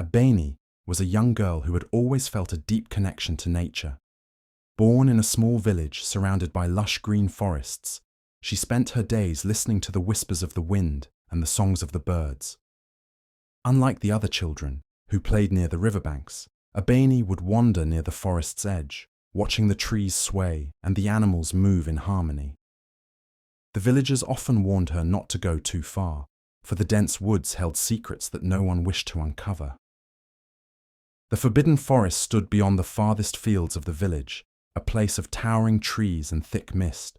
Abeni was a young girl who had always felt a deep connection to nature. Born in a small village surrounded by lush green forests, she spent her days listening to the whispers of the wind and the songs of the birds. Unlike the other children, who played near the riverbanks, Abeni would wander near the forest's edge, watching the trees sway and the animals move in harmony. The villagers often warned her not to go too far, for the dense woods held secrets that no one wished to uncover. The forbidden forest stood beyond the farthest fields of the village, a place of towering trees and thick mist.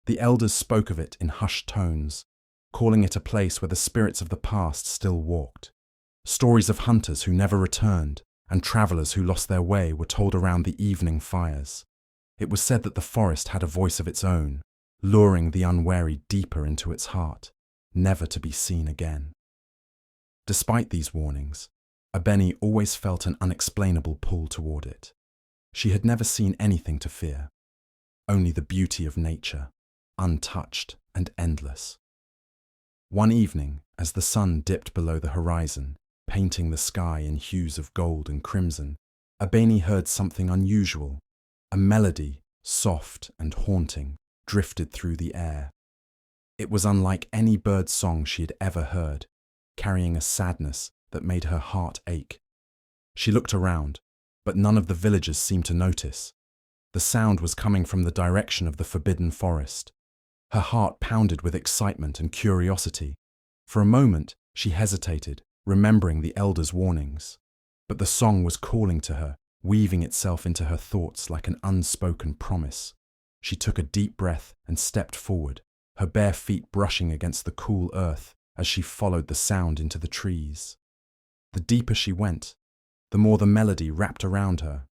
The elders spoke of it in hushed tones, calling it a place where the spirits of the past still walked. Stories of hunters who never returned and travelers who lost their way were told around the evening fires. It was said that the forest had a voice of its own, luring the unwary deeper into its heart, never to be seen again. Despite these warnings, Abeni always felt an unexplainable pull toward it. She had never seen anything to fear, only the beauty of nature, untouched and endless. One evening, as the sun dipped below the horizon, painting the sky in hues of gold and crimson, Abeni heard something unusual. A melody, soft and haunting, drifted through the air. It was unlike any bird's song she had ever heard, carrying a sadness that made her heart ache. She looked around, but none of the villagers seemed to notice. The sound was coming from the direction of the forbidden forest. Her heart pounded with excitement and curiosity. For a moment, she hesitated, remembering the elders' warnings. But the song was calling to her, weaving itself into her thoughts like an unspoken promise. She took a deep breath and stepped forward, her bare feet brushing against the cool earth as she followed the sound into the trees. The deeper she went, the more the melody wrapped around her,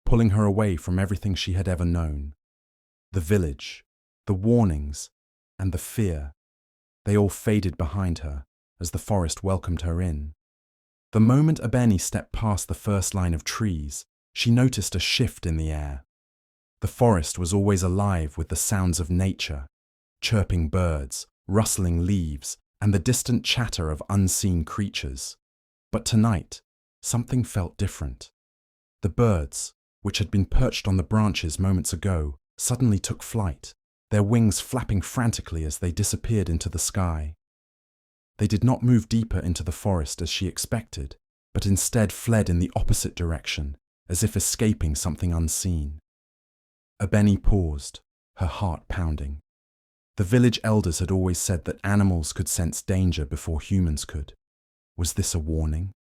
pulling her away from everything she had ever known. The village, the warnings, and the fear, they all faded behind her as the forest welcomed her in. The moment Abeni stepped past the first line of trees, she noticed a shift in the air. The forest was always alive with the sounds of nature, chirping birds, rustling leaves, and the distant chatter of unseen creatures. But tonight, something felt different. The birds, which had been perched on the branches moments ago, suddenly took flight, their wings flapping frantically as they disappeared into the sky. They did not move deeper into the forest as she expected, but instead fled in the opposite direction, as if escaping something unseen. Abeni paused, her heart pounding. The village elders had always said that animals could sense danger before humans could. Was this a warning?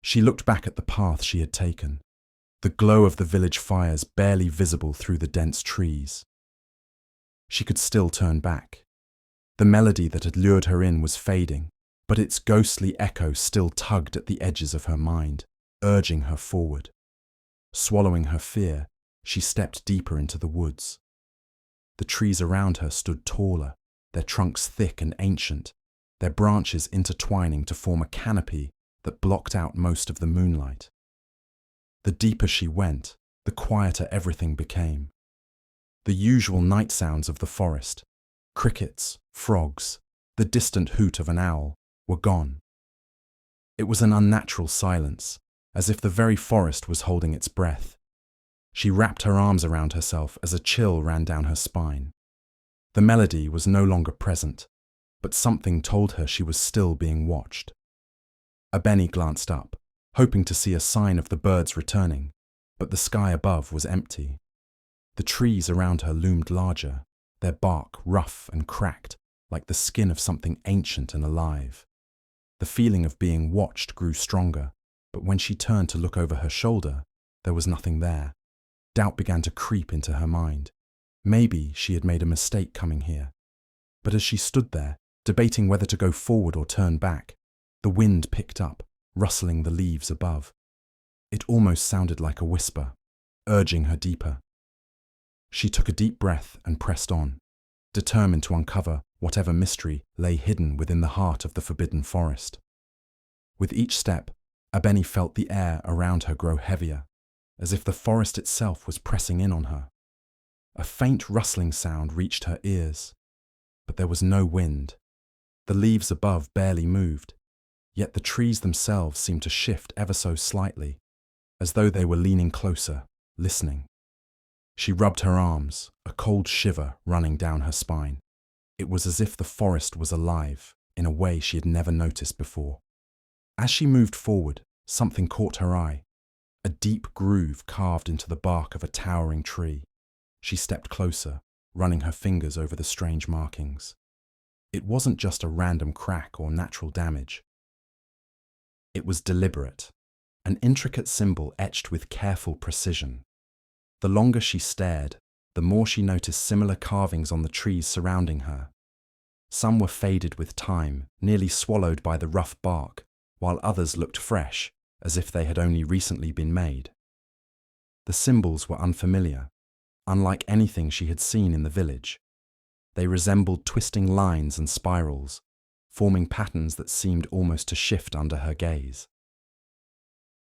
She looked back at the path she had taken, the glow of the village fires barely visible through the dense trees. She could still turn back. The melody that had lured her in was fading, but its ghostly echo still tugged at the edges of her mind, urging her forward. Swallowing her fear, she stepped deeper into the woods. The trees around her stood taller, their trunks thick and ancient, their branches intertwining to form a canopy that blocked out most of the moonlight. The deeper she went, the quieter everything became. The usual night sounds of the forest, crickets, frogs, the distant hoot of an owl, were gone. It was an unnatural silence, as if the very forest was holding its breath. She wrapped her arms around herself as a chill ran down her spine. The melody was no longer present, but something told her she was still being watched. Abeni glanced up, hoping to see a sign of the birds returning, but the sky above was empty. The trees around her loomed larger, their bark rough and cracked, like the skin of something ancient and alive. The feeling of being watched grew stronger, but when she turned to look over her shoulder, there was nothing there. Doubt began to creep into her mind. Maybe she had made a mistake coming here. But as she stood there, debating whether to go forward or turn back, the wind picked up, rustling the leaves above. It almost sounded like a whisper, urging her deeper. She took a deep breath and pressed on, determined to uncover whatever mystery lay hidden within the heart of the forbidden forest. With each step, Abeni felt the air around her grow heavier, as if the forest itself was pressing in on her. A faint rustling sound reached her ears, but there was no wind. The leaves above barely moved. Yet the trees themselves seemed to shift ever so slightly, as though they were leaning closer, listening. She rubbed her arms, a cold shiver running down her spine. It was as if the forest was alive, in a way she had never noticed before. As she moved forward, something caught her eye, a deep groove carved into the bark of a towering tree. She stepped closer, running her fingers over the strange markings. It wasn't just a random crack or natural damage. It was deliberate, an intricate symbol etched with careful precision. The longer she stared, the more she noticed similar carvings on the trees surrounding her. Some were faded with time, nearly swallowed by the rough bark, while others looked fresh, as if they had only recently been made. The symbols were unfamiliar, unlike anything she had seen in the village. They resembled twisting lines and spirals, forming patterns that seemed almost to shift under her gaze.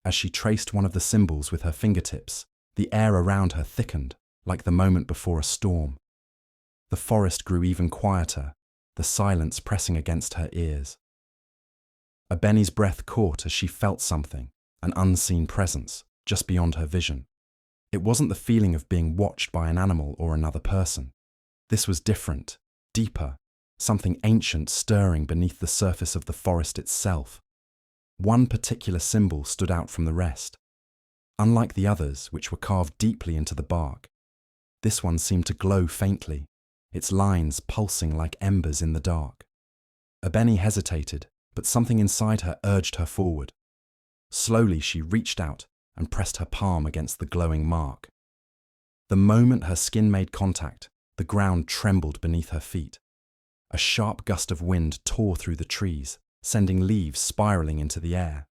As she traced one of the symbols with her fingertips, the air around her thickened, like the moment before a storm. The forest grew even quieter, the silence pressing against her ears. Abeni's breath caught as she felt something, an unseen presence, just beyond her vision. It wasn't the feeling of being watched by an animal or another person. This was different, deeper, something ancient stirring beneath the surface of the forest itself. One particular symbol stood out from the rest. Unlike the others, which were carved deeply into the bark, this one seemed to glow faintly, its lines pulsing like embers in the dark. Abeni hesitated, but something inside her urged her forward. Slowly she reached out and pressed her palm against the glowing mark. The moment her skin made contact, the ground trembled beneath her feet. A sharp gust of wind tore through the trees, sending leaves spiraling into the air.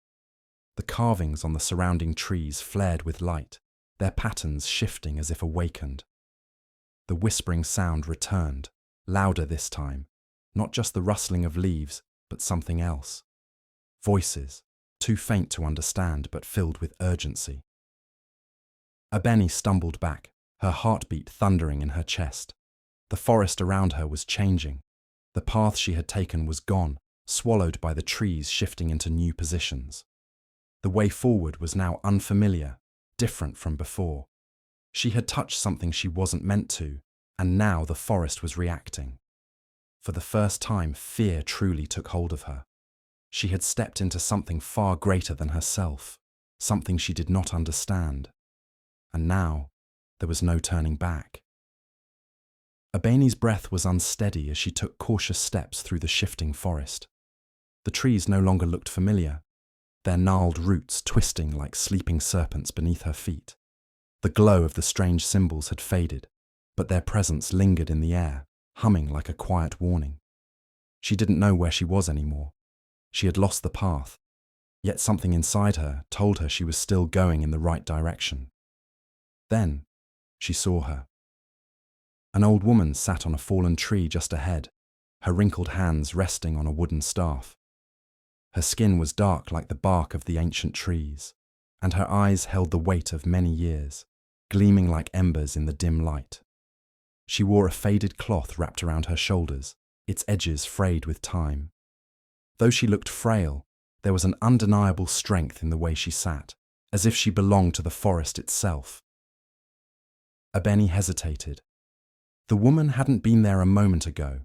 The carvings on the surrounding trees flared with light, their patterns shifting as if awakened. The whispering sound returned, louder this time, not just the rustling of leaves, but something else. Voices, too faint to understand but filled with urgency. Abeni stumbled back, her heartbeat thundering in her chest. The forest around her was changing. The path she had taken was gone, swallowed by the trees shifting into new positions. The way forward was now unfamiliar, different from before. She had touched something she wasn't meant to, and now the forest was reacting. For the first time, fear truly took hold of her. She had stepped into something far greater than herself, something she did not understand. And now, there was no turning back. Abeni's breath was unsteady as she took cautious steps through the shifting forest. The trees no longer looked familiar, their gnarled roots twisting like sleeping serpents beneath her feet. The glow of the strange symbols had faded, but their presence lingered in the air, humming like a quiet warning. She didn't know where she was anymore. She had lost the path, yet something inside her told her she was still going in the right direction. Then, she saw her. An old woman sat on a fallen tree just ahead, her wrinkled hands resting on a wooden staff. Her skin was dark like the bark of the ancient trees, and her eyes held the weight of many years, gleaming like embers in the dim light. She wore a faded cloth wrapped around her shoulders, its edges frayed with time. Though she looked frail, there was an undeniable strength in the way she sat, as if she belonged to the forest itself. Abeni hesitated. The woman hadn't been there a moment ago.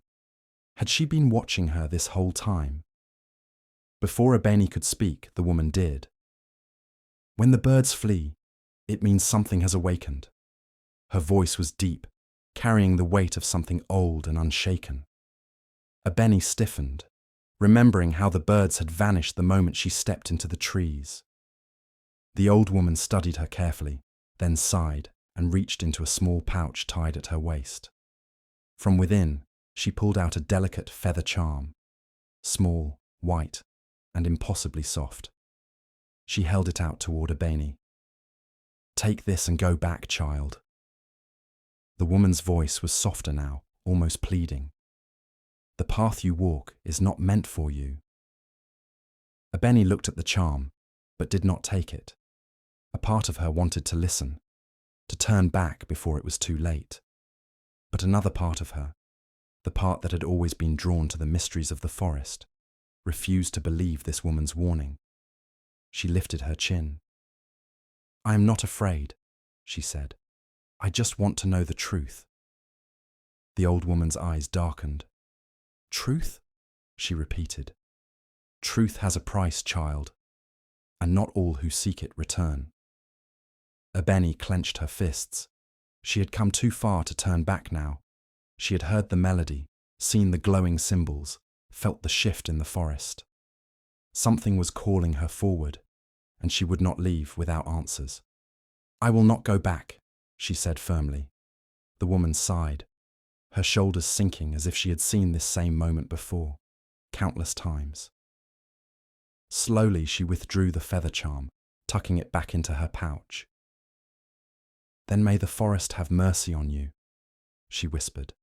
Had she been watching her this whole time? Before Abeni could speak, the woman did. When the birds flee, it means something has awakened. Her voice was deep, carrying the weight of something old and unshaken. Abeni stiffened, remembering how the birds had vanished the moment she stepped into the trees. The old woman studied her carefully, then sighed and reached into a small pouch tied at her waist. From within, she pulled out a delicate feather charm, small, white, and impossibly soft. She held it out toward Abeni. "Take this and go back, child." The woman's voice was softer now, almost pleading. "The path you walk is not meant for you." Abeni looked at the charm, but did not take it. A part of her wanted to listen, to turn back before it was too late. But another part of her, the part that had always been drawn to the mysteries of the forest, refused to believe this woman's warning. She lifted her chin. "I am not afraid," she said. "I just want to know the truth." The old woman's eyes darkened. "Truth?" she repeated. "Truth has a price, child, and not all who seek it return." Abeni clenched her fists. She had come too far to turn back now. She had heard the melody, seen the glowing symbols, felt the shift in the forest. Something was calling her forward, and she would not leave without answers. "I will not go back," she said firmly. The woman sighed, her shoulders sinking as if she had seen this same moment before, countless times. Slowly she withdrew the feather charm, tucking it back into her pouch. "Then may the forest have mercy on you," she whispered.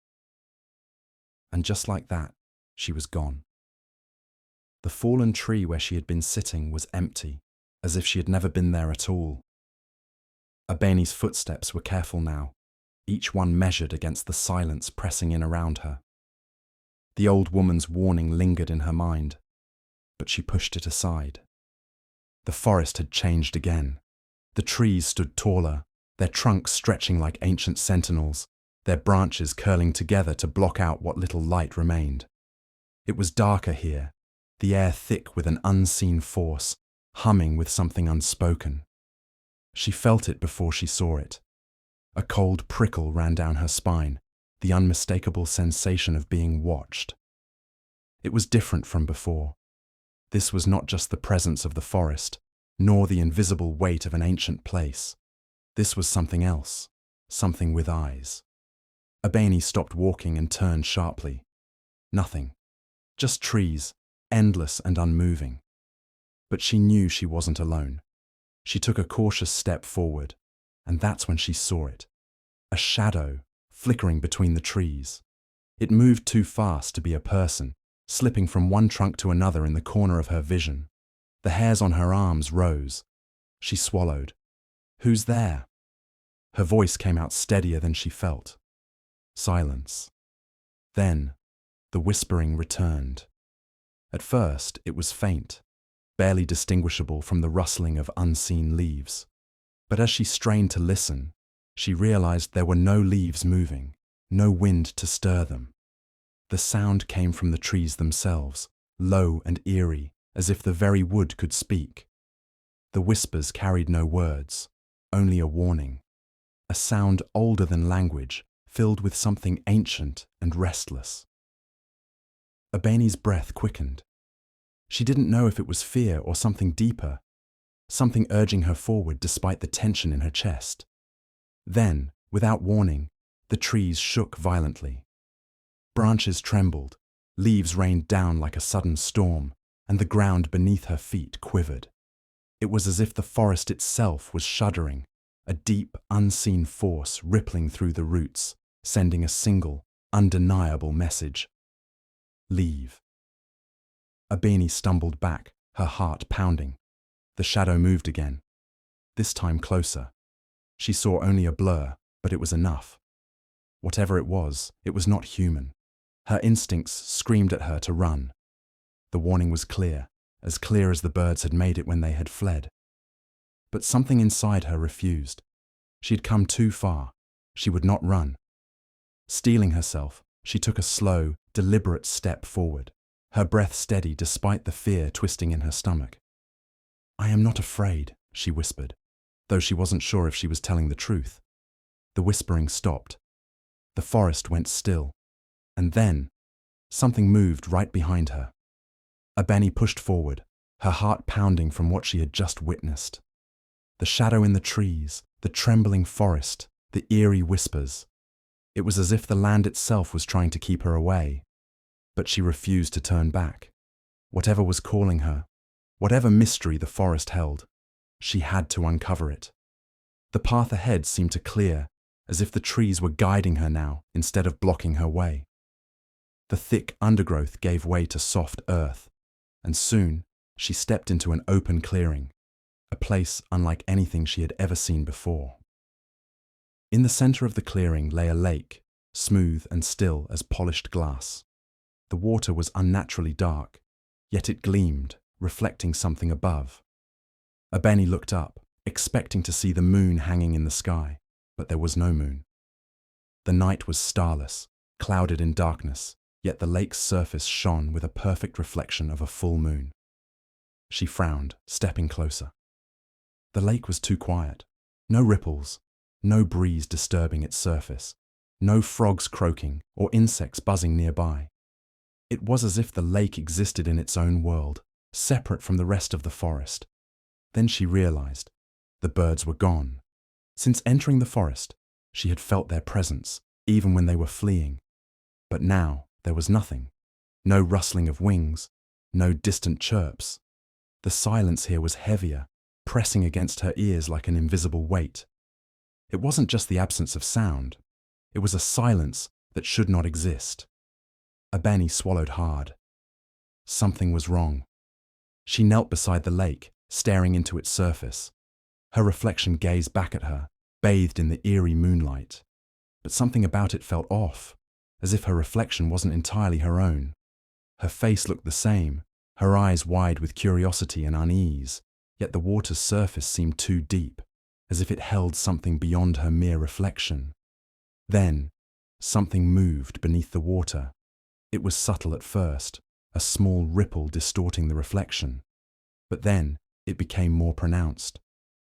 And just like that, she was gone. The fallen tree where she had been sitting was empty, as if she had never been there at all. Abeni's footsteps were careful now, each one measured against the silence pressing in around her. The old woman's warning lingered in her mind, but she pushed it aside. The forest had changed again. The trees stood taller, their trunks stretching like ancient sentinels, their branches curling together to block out what little light remained. It was darker here, the air thick with an unseen force, humming with something unspoken. She felt it before she saw it. A cold prickle ran down her spine, the unmistakable sensation of being watched. It was different from before. This was not just the presence of the forest, nor the invisible weight of an ancient place. This was something else, something with eyes. Abeni stopped walking and turned sharply. Nothing. Just trees, endless and unmoving. But she knew she wasn't alone. She took a cautious step forward, and that's when she saw it. A shadow, flickering between the trees. It moved too fast to be a person, slipping from one trunk to another in the corner of her vision. The hairs on her arms rose. She swallowed. "Who's there?" Her voice came out steadier than she felt. Silence. Then, the whispering returned. At first, it was faint, barely distinguishable from the rustling of unseen leaves. But as she strained to listen, she realized there were no leaves moving, no wind to stir them. The sound came from the trees themselves, low and eerie, as if the very wood could speak. The whispers carried no words, only a warning. A sound older than language, filled with something ancient and restless. Abeni's breath quickened. She didn't know if it was fear or something deeper, something urging her forward despite the tension in her chest. Then, without warning, the trees shook violently. Branches trembled, leaves rained down like a sudden storm, and the ground beneath her feet quivered. It was as if the forest itself was shuddering, a deep, unseen force rippling through the roots, sending a single, undeniable message. Leave. Abeni stumbled back, her heart pounding. The shadow moved again, this time closer. She saw only a blur, but it was enough. Whatever it was not human. Her instincts screamed at her to run. The warning was clear as the birds had made it when they had fled. But something inside her refused. She had come too far. She would not run. Steeling herself, she took a slow, deliberate step forward, her breath steady despite the fear twisting in her stomach. "I am not afraid," she whispered, though she wasn't sure if she was telling the truth. The whispering stopped. The forest went still. And then, something moved right behind her. Abeni pushed forward, her heart pounding from what she had just witnessed. The shadow in the trees, the trembling forest, the eerie whispers. It was as if the land itself was trying to keep her away. But she refused to turn back. Whatever was calling her, whatever mystery the forest held, she had to uncover it. The path ahead seemed to clear, as if the trees were guiding her now instead of blocking her way. The thick undergrowth gave way to soft earth, and soon she stepped into an open clearing, a place unlike anything she had ever seen before. In the center of the clearing lay a lake, smooth and still as polished glass. The water was unnaturally dark, yet it gleamed, reflecting something above. Abeni looked up, expecting to see the moon hanging in the sky, but there was no moon. The night was starless, clouded in darkness, yet the lake's surface shone with a perfect reflection of a full moon. She frowned, stepping closer. The lake was too quiet. No ripples, no breeze disturbing its surface, no frogs croaking or insects buzzing nearby. It was as if the lake existed in its own world, separate from the rest of the forest. Then she realized the birds were gone. Since entering the forest, she had felt their presence, even when they were fleeing. But now there was nothing. No rustling of wings, no distant chirps. The silence here was heavier, pressing against her ears like an invisible weight. It wasn't just the absence of sound. It was a silence that should not exist. Abeni swallowed hard. Something was wrong. She knelt beside the lake, staring into its surface. Her reflection gazed back at her, bathed in the eerie moonlight. But something about it felt off, as if her reflection wasn't entirely her own. Her face looked the same, her eyes wide with curiosity and unease, yet the water's surface seemed too deep, as if it held something beyond her mere reflection. Then, something moved beneath the water. It was subtle at first, a small ripple distorting the reflection. But then, it became more pronounced.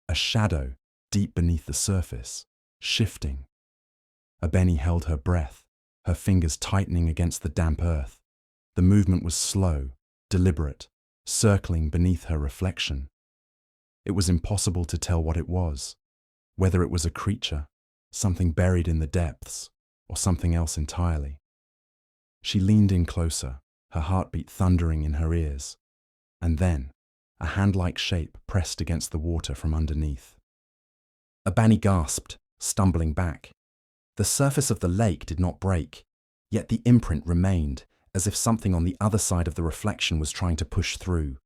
A shadow deep beneath the surface, shifting. Abeni held her breath, her fingers tightening against the damp earth. The movement was slow, deliberate, circling beneath her reflection. It was impossible to tell what it was, whether it was a creature, something buried in the depths, or something else entirely. She leaned in closer, her heartbeat thundering in her ears. And then, a hand-like shape pressed against the water from underneath. Abeni gasped, stumbling back. The surface of the lake did not break, yet the imprint remained, as if something on the other side of the reflection was trying to push through.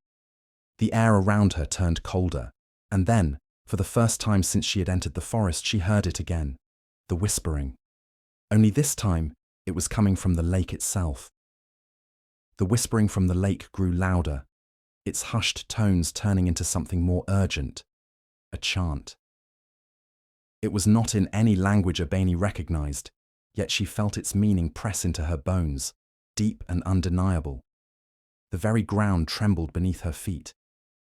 The air around her turned colder, and then, for the first time since she had entered the forest, she heard it again, the whispering. Only this time, it was coming from the lake itself. The whispering from the lake grew louder, its hushed tones turning into something more urgent, a chant. It was not in any language Abeni recognized, yet she felt its meaning press into her bones, deep and undeniable. The very ground trembled beneath her feet,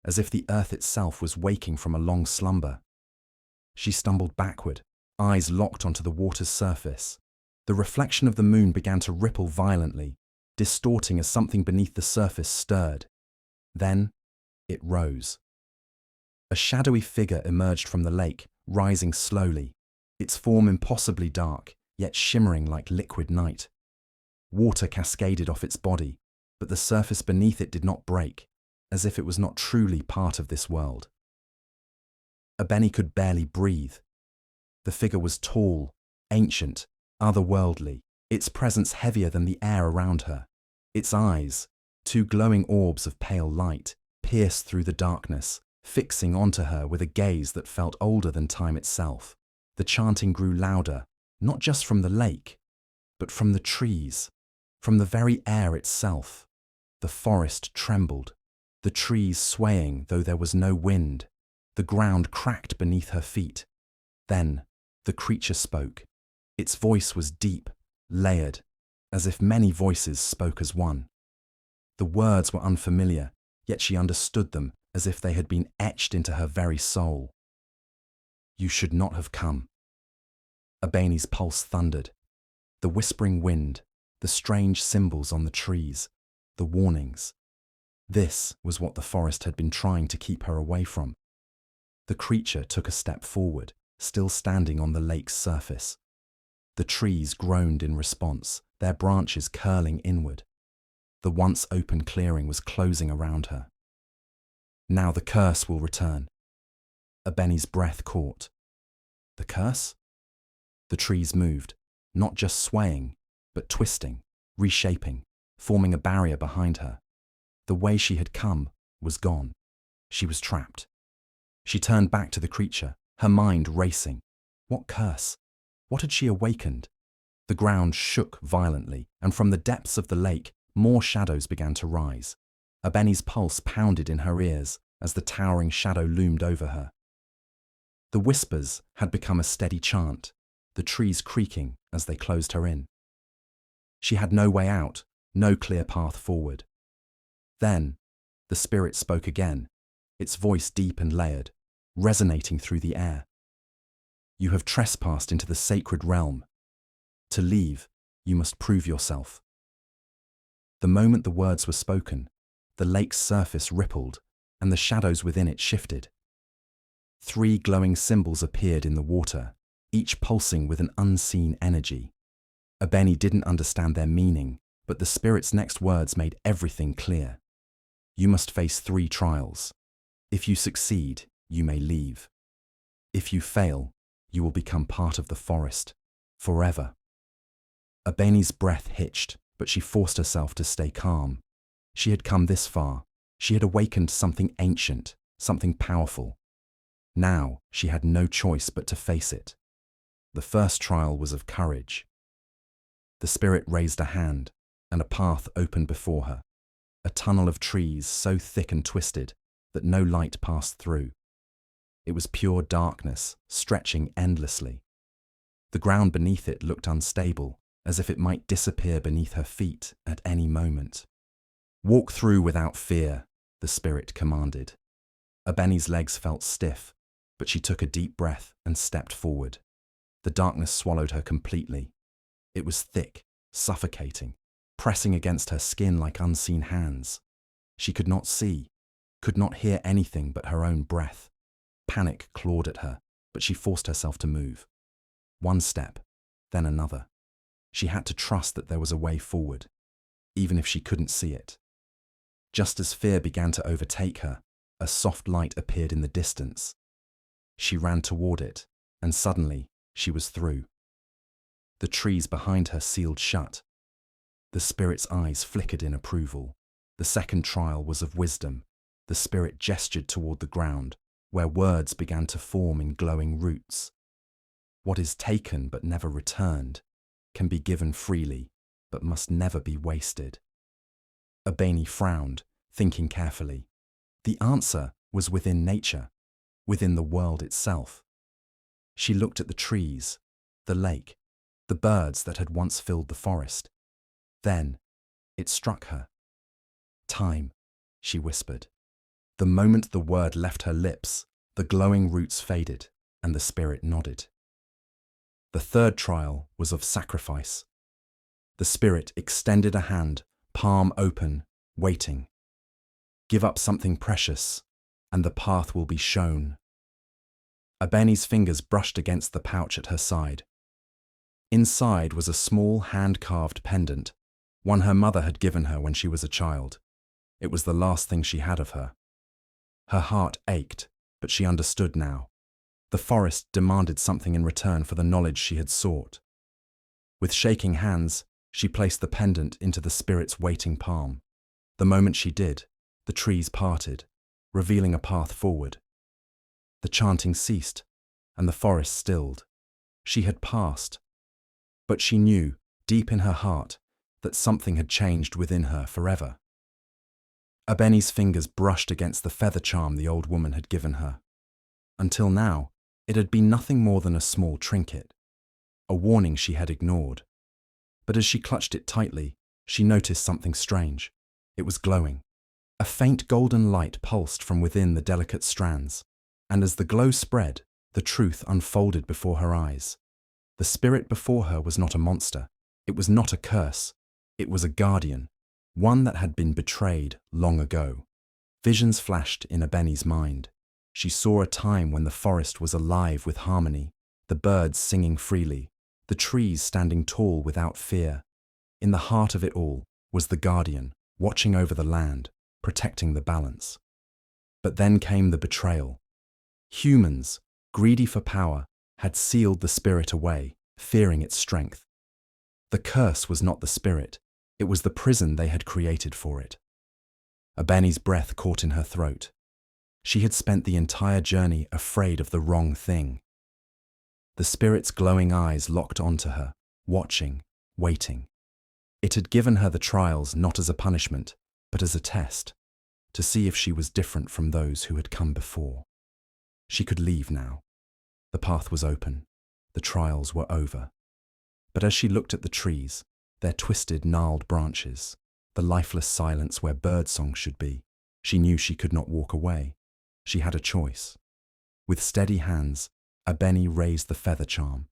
as if the earth itself was waking from a long slumber. She stumbled backward, eyes locked onto the water's surface. The reflection of the moon began to ripple violently, distorting as something beneath the surface stirred. Then, it rose. A shadowy figure emerged from the lake, rising slowly, its form impossibly dark, yet shimmering like liquid night. Water cascaded off its body, but the surface beneath it did not break, as if it was not truly part of this world. Abeni could barely breathe. The figure was tall, ancient, otherworldly, its presence heavier than the air around her. Its eyes, two glowing orbs of pale light, pierced through the darkness, fixing onto her with a gaze that felt older than time itself. The chanting grew louder, not just from the lake, but from the trees, from the very air itself. The forest trembled, the trees swaying though there was no wind. The ground cracked beneath her feet. Then, the creature spoke. Its voice was deep, layered, as if many voices spoke as one. The words were unfamiliar, yet she understood them as if they had been etched into her very soul. You should not have come. Abeni's pulse thundered. The whispering wind, the strange symbols on the trees, the warnings. This was what the forest had been trying to keep her away from. The creature took a step forward, still standing on the lake's surface. The trees groaned in response, their branches curling inward. The once open clearing was closing around her. Now the curse will return. Abeni's breath caught. The curse? The trees moved, not just swaying, but twisting, reshaping, forming a barrier behind her. The way she had come was gone. She was trapped. She turned back to the creature, her mind racing. What curse? What had she awakened? The ground shook violently, and from the depths of the lake, more shadows began to rise. Abeni's pulse pounded in her ears as the towering shadow loomed over her. The whispers had become a steady chant, the trees creaking as they closed her in. She had no way out, no clear path forward. Then, the spirit spoke again, its voice deep and layered, resonating through the air. You have trespassed into the sacred realm. To leave, you must prove yourself. The moment the words were spoken, the lake's surface rippled and the shadows within it shifted. 3 glowing symbols appeared in the water, each pulsing with an unseen energy. Abeni didn't understand their meaning, but the spirit's next words made everything clear. You must face 3 trials. If you succeed, you may leave. If you fail, you will become part of the forest, forever. Abeni's breath hitched, but she forced herself to stay calm. She had come this far. She had awakened something ancient, something powerful. Now, she had no choice but to face it. The first trial was of courage. The spirit raised a hand, and a path opened before her, a tunnel of trees so thick and twisted that no light passed through. It was pure darkness, stretching endlessly. The ground beneath it looked unstable, as if it might disappear beneath her feet at any moment. Walk through without fear, the spirit commanded. Abeni's legs felt stiff, but she took a deep breath and stepped forward. The darkness swallowed her completely. It was thick, suffocating, pressing against her skin like unseen hands. She could not see, could not hear anything but her own breath. Panic clawed at her, but she forced herself to move. 1 step, then another. She had to trust that there was a way forward, even if she couldn't see it. Just as fear began to overtake her, a soft light appeared in the distance. She ran toward it, and suddenly, she was through. The trees behind her sealed shut. The spirit's eyes flickered in approval. The second trial was of wisdom. The spirit gestured toward the ground, where words began to form in glowing roots. What is taken but never returned can be given freely, but must never be wasted. Abeni frowned, thinking carefully. The answer was within nature, within the world itself. She looked at the trees, the lake, the birds that had once filled the forest. Then, it struck her. Time, she whispered. The moment the word left her lips, the glowing roots faded, and the spirit nodded. The third trial was of sacrifice. The spirit extended a hand, palm open, waiting. Give up something precious, and the path will be shown. Abeni's fingers brushed against the pouch at her side. Inside was a small hand-carved pendant, one her mother had given her when she was a child. It was the last thing she had of her. Her heart ached, but she understood now. The forest demanded something in return for the knowledge she had sought. With shaking hands, she placed the pendant into the spirit's waiting palm. The moment she did, the trees parted, revealing a path forward. The chanting ceased, and the forest stilled. She had passed, but she knew, deep in her heart, that something had changed within her forever. Abeni's fingers brushed against the feather charm the old woman had given her. Until now, it had been nothing more than a small trinket, a warning she had ignored. But as she clutched it tightly, she noticed something strange. It was glowing. A faint golden light pulsed from within the delicate strands, and as the glow spread, the truth unfolded before her eyes. The spirit before her was not a monster. It was not a curse. It was a guardian, one that had been betrayed long ago. Visions flashed in Abeni's mind. She saw a time when the forest was alive with harmony, the birds singing freely, the trees standing tall without fear. In the heart of it all was the guardian, watching over the land, protecting the balance. But then came the betrayal. Humans, greedy for power, had sealed the spirit away, fearing its strength. The curse was not the spirit, it was the prison they had created for it. Abeni's breath caught in her throat. She had spent the entire journey afraid of the wrong thing. The spirit's glowing eyes locked onto her, watching, waiting. It had given her the trials not as a punishment, but as a test. to see if she was different from those who had come before. She could leave now. The path was open. The trials were over. But as she looked at the trees, their twisted, gnarled branches, the lifeless silence where birdsong should be, she knew she could not walk away. She had a choice. With steady hands, Abeni raised the feather charm.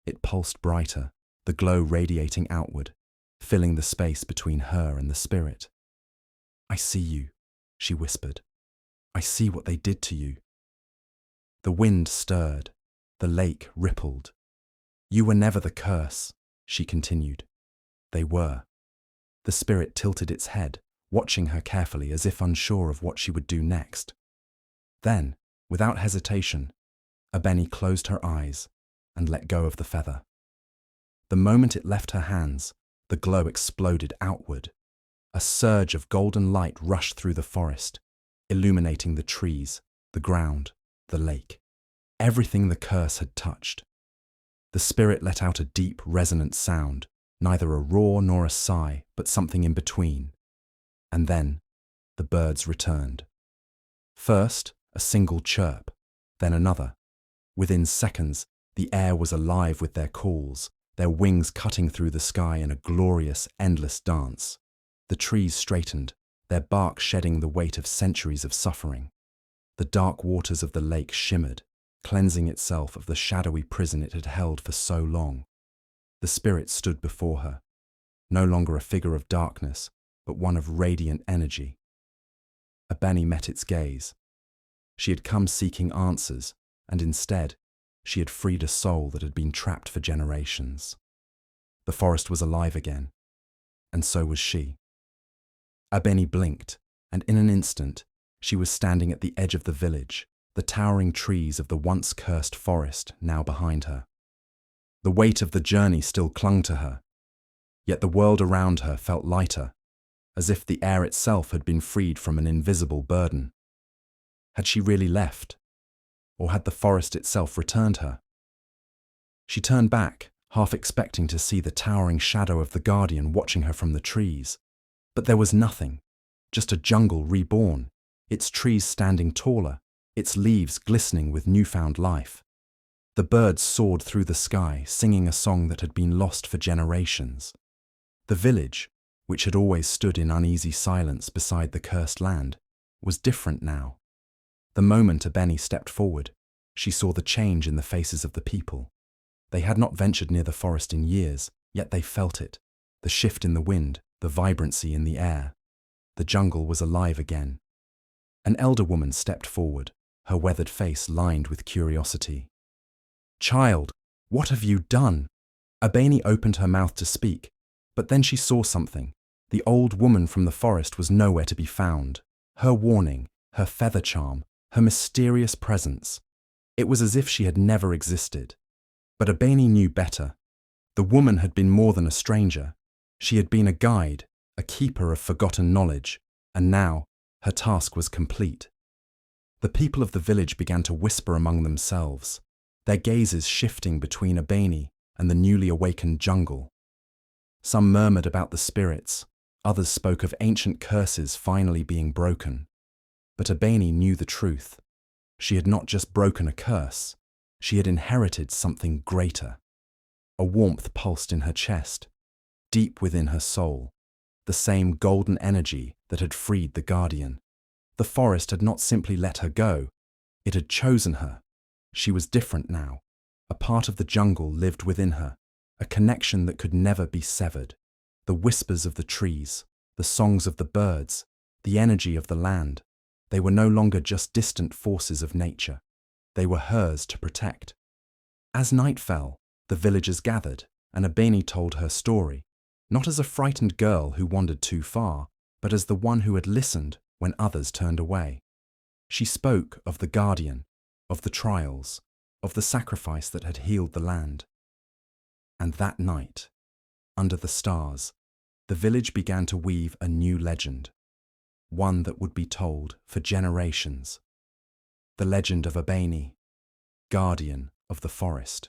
It pulsed brighter, the glow radiating outward, filling the space between her and the spirit. "I see you," she whispered. "I see what they did to you." The wind stirred. The lake rippled. "You were never the curse," she continued. They were. The spirit tilted its head, watching her carefully as if unsure of what she would do next. Then, without hesitation, Abeni closed her eyes and let go of the feather. The moment it left her hands, the glow exploded outward. A surge of golden light rushed through the forest, illuminating the trees, the ground, the lake, everything the curse had touched. The spirit let out a deep, resonant sound, neither a roar nor a sigh, but something in between. And then, the birds returned. First, a single chirp, then another. Within seconds, the air was alive with their calls, their wings cutting through the sky in a glorious, endless dance. The trees straightened, their bark shedding the weight of centuries of suffering. The dark waters of the lake shimmered, cleansing itself of the shadowy prison it had held for so long. The spirit stood before her, no longer a figure of darkness, but one of radiant energy. Abeni met its gaze. She had come seeking answers, and instead, she had freed a soul that had been trapped for generations. The forest was alive again, and so was she. Abeni blinked, and in an instant, she was standing at the edge of the village, the towering trees of the once cursed forest now behind her. The weight of the journey still clung to her, yet the world around her felt lighter, as if the air itself had been freed from an invisible burden. Had she really left? Or had the forest itself returned her? She turned back, half expecting to see the towering shadow of the guardian watching her from the trees. But there was nothing, just a jungle reborn, its trees standing taller, its leaves glistening with newfound life. The birds soared through the sky, singing a song that had been lost for generations. The village, which had always stood in uneasy silence beside the cursed land, was different now. The moment Abeni stepped forward, she saw the change in the faces of the people. They had not ventured near the forest in years, yet they felt it, the shift in the wind, the vibrancy in the air. The jungle was alive again. An elder woman stepped forward, her weathered face lined with curiosity. "Child, what have you done?" Abeni opened her mouth to speak, but then she saw something. The old woman from the forest was nowhere to be found. Her warning, her feather charm, her mysterious presence. It was as if she had never existed. But Abeni knew better. The woman had been more than a stranger. She had been a guide, a keeper of forgotten knowledge, and now her task was complete. The people of the village began to whisper among themselves, their gazes shifting between Abeni and the newly awakened jungle. Some murmured about the spirits, others spoke of ancient curses finally being broken. But Abeni knew the truth. She had not just broken a curse, she had inherited something greater. A warmth pulsed in her chest, deep within her soul, the same golden energy that had freed the guardian. The forest had not simply let her go, it had chosen her. She was different now. A part of the jungle lived within her, a connection that could never be severed. The whispers of the trees, the songs of the birds, the energy of the land, they were no longer just distant forces of nature. They were hers to protect. As night fell, the villagers gathered, and Abeni told her story, not as a frightened girl who wandered too far, but as the one who had listened when others turned away. She spoke of the guardian, of the trials, of the sacrifice that had healed the land. And that night, under the stars, the village began to weave a new legend, one that would be told for generations. The legend of Abeni, guardian of the forest.